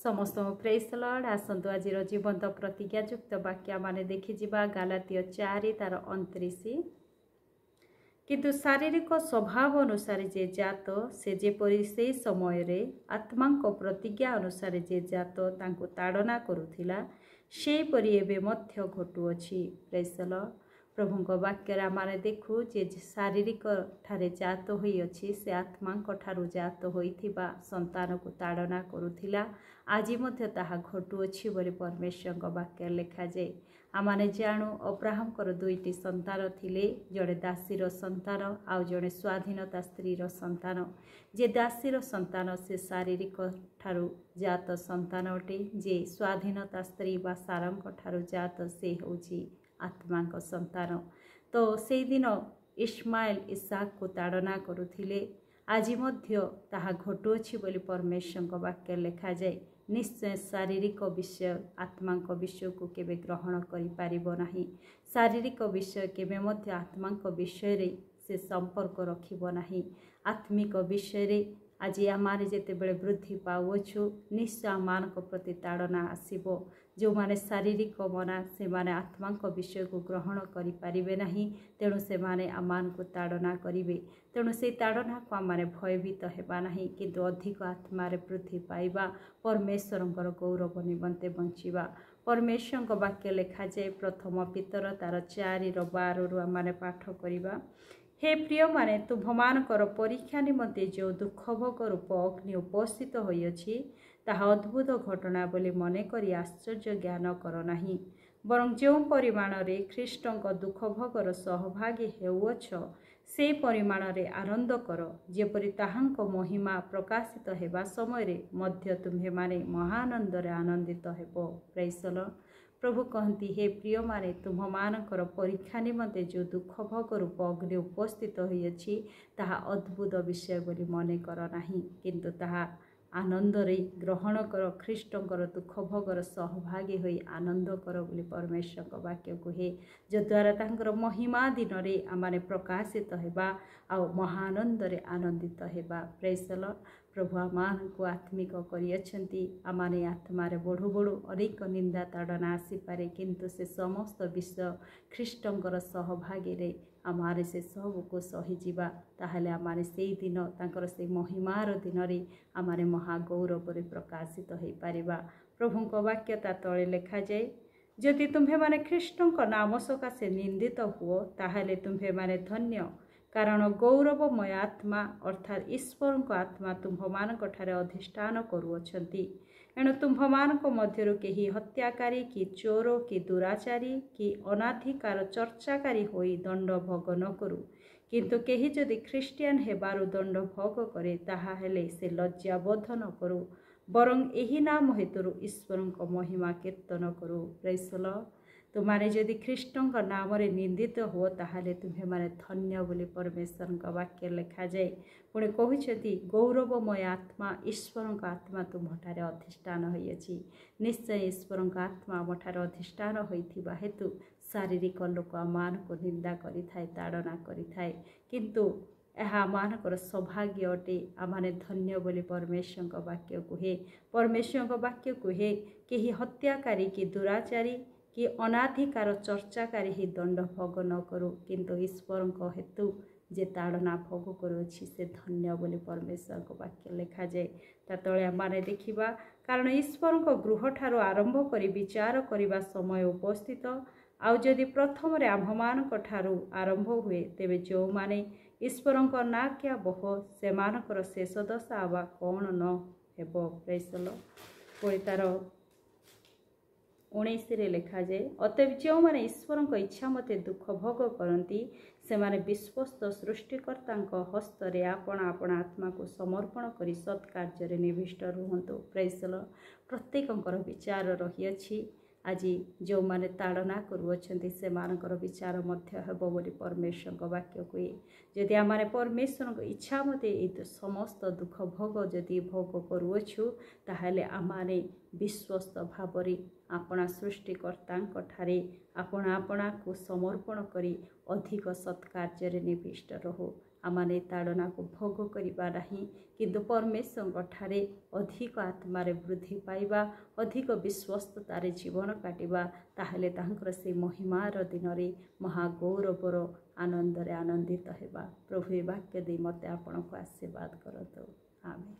समस्त praise the Lord. आसतु आज जीवंत प्रतिज्ञायुक्त वाक्य माने देखिजिबा गलातिय 4 तार 29। किंतु शारीरिक स्वभाव अनुसार जे जात से जेपरि से समय रे आत्मांक प्रतिज्ञा अनुसार जे जात तांको ताड़ना करुथिला सेपरि एबे मध्य घटुअछि। Praise the Lord. प्रभुଙ୍କ वाक्य आमे देखु जे शारीरिक ठारे जात होई अछि से आत्मांक ठारु जात होइथिबा संतान को ताड़ना करुथिला आज मध्य ताहा घटुअछि बोली परमेश्वरଙ୍କ वाक्य लिखा जाय। आमाने जाणु अब्राहमकर दुईटी संतान थिले, जड़े दासीर संतान आउ जड़े स्वाधीनता स्त्रीर संतान। जे दासीर संतान से शारीरिक ठारु जात संतान अटे, जे स्वाधीनता स्त्री बा सारंक ठारु जात से होउछि आत्मांक संतान। तो से दिन इस्माइल इसाक को ताड़ना करुथिले आज मध्य ताहा घटुअछि बोली परमेश्वरଙ୍କ वाक्य लिखा जाय। निश्चय शारीरिक विषय आत्मांक विषय को केबे ग्रहण करि पारिबो नाही। शारीरिक विषय केबे मध्य आत्मांक विषय रे से संपर्क रखिबो नाही। आत्मिक विषय रे आज आमारे जेते बेले वृद्धि पाउछु निश्चय आमानक प्रति ताड़ना आसीबो। जो माने शारीरिक मना से माने आत्मांक विषय को ग्रहण करि पारिबे नाही, तेणु से माने आमान को ताड़ना करिवे। तेणु से ताड़ना को आमाने भयभीत हेबा नाही, किंतु अधिक आत्मारे वृद्धि पाइबा, परमेश्वरंकर गौरव निमंते बंचिबा। परमेश्वरଙ୍କ वाक्य लिखा जाय प्रथम पितर तार 4:12 आमाने पाठ करिबा। हे प्रिय माने तुम्भमानकर परीक्षा निमंते जो दुख भोग रूप अग्नि उपस्थित होइछि ताहा अद्भुत घटना बोली मन करी आश्चर्य ज्ञान कर नाही, बरं जो परिमाण रे ख्रीष्टंक दुख भोगर सहभागी हेउछ से परिमाण रे आनंद कर, जेपरि ताहांक महिमा प्रकाशित हेबा समय रे मध्य तुम्हे माने महानंद रे आनंदित हेबो। Praise the Lord. प्रभु कहती, हे प्रिय माने तुम्भमानकर परीक्षा निमंते जो दुख भोग रूप अग्नि उपस्थित होइछि ताहा अद्भुत विषय बोली मन कर नाही, किंतु ताहा आनंद रे ग्रहण कर, ख्रीष्टंकर दुख भोगर सहभागी होई आनंद कर बोली परमेश्वरଙ୍କ वाक्य कहे, जो द्वारा तांकर महिमा दिन रे आमाने प्रकाशित हेबा आ महानंद रे आनंदित हेबा। Praise the Lord. प्रभु आमान को आत्मिक करियछंती। आमाने आत्मारे बढ़ु बढ़ु अनेक निंदा ताड़ना आसी पारे, किंतु से समस्त विश्व ख्रीष्टंकर सहभागी रे आमारे से सब को सही जीवा, ताहले आमारे से दिन तांकर से महिमार दिन रे आमारे महागौरव रे प्रकाशित होई पारिबा। प्रभुଙ୍କ वाक्य ता तळे लिखा जाय, जदि तुम्हे माने ख्रीष्टंक नाम सकाशे निंदित हुओ ताहले तुम्हे माने धन्य, कारण गौरवमय आत्मा अर्थात ईश्वरଙ୍କ आत्मा तुम्भमानଙ୍କ ठारे अधिष्ठान करुअछंती। एणु तुम्भमानଙ୍କ मध्यरु केही हत्याकारी कि चोर कि दुराचारी कि अनाधिकार चर्चाकारी होई दंड भोग न करू, किंतु केही जदि ख्रीस्टियान हेबारु दंड भोग करे ताहा हेले से लज्जा बोध न करू, बरं एही नाम हेतुरु ईश्वरଙ୍କ महिमा कीर्तन करू। Praise the Lord. तुम्हारे जदि ख्रीष्टंक नाम रे निंदित हो ताहले तुम्हे माने धन्य बोली परमेश्वरଙ୍କ वाक्य लिखा जाय। पुणे कहउछथि, गौरवमय आत्मा ईश्वरଙ୍କ आत्मा तुमठारे अधिष्ठान होइछि। निश्चय ईश्वरଙ୍କ आत्मा आमठारे अधिष्ठान होइथिबा हेतु शारीरिक लोक आमान को निंदा करि थाए, ताड़ना करि थाए, किंतु एहा आमानकर सौभाग्य अटे। आमाने धन्य बोली परमेश्वरଙ୍କ वाक्य कहे। परमेश्वरଙ୍କ वाक्य कहे, केही हत्याकारी कि दुराचारी कि अनाधिकार चर्चाकारी ही दंड भोग न करू, किंतु ईश्वरଙ୍କ हेतु जे ताड़ना भोग करुछि से धन्य बोली परमेश्वरଙ୍କ वाक्य लिखा जाय। ता तळे आमाने देखिबा, कारण ईश्वरଙ୍କ गृह ठारो आरंभ करी विचार करिबा समय उपस्थित, आउ जदि प्रथम रे आम्भमानଙ୍କ ठारो आरंभ हुए तेबे जो माने ईश्वरଙ୍କ नाक्या बह सेमानकर शेष दशा आबा कौन न हेबो। Praise the Lord. पुणी तार 19 रे लिखा जाए, अतएव जो माने ईश्वरଙ୍କ इच्छा मते दुख भोग करती से माने विश्वस्त सृष्टिकर्ताଙ୍କ हस्त रे आपण आपण आत्मा को समर्पण करी सत्कार्य रे निविष्ट रुहंतु। Praise the Lord. प्रत्येकंकर विचार रहिअछि। आज जो माने ताड़ना करुअछंती से मानकर विचार मध्य हेबो बोली परमेश्वरଙ୍କ वाक्य कहे। जदि आमाने परमेश्वरଙ୍କ इच्छा मते ए समस्त दुख भोग जदि भोग करुअछु ताहले आमाने विश्वस्त भावरे आपणा सृष्टिकर्ताଙ୍କ ठारे आपण आपणा को समर्पण करी अधिक सत्कार्य रे निविष्ट रहु। आमने ताड़ना को भोग करिबा नहीं किंतु परमेश्वर ठारे अधिक आत्मारे वृद्धि पाइबा अधिक विश्वस्ततार जीवन काटिबा ताहले तांकर से महिमार दिन रे महागौरवर आनंद रे आनंदित हेबा। प्रभु ए वाक्य दे मते आपण को आशीर्वाद करतो। आमेन।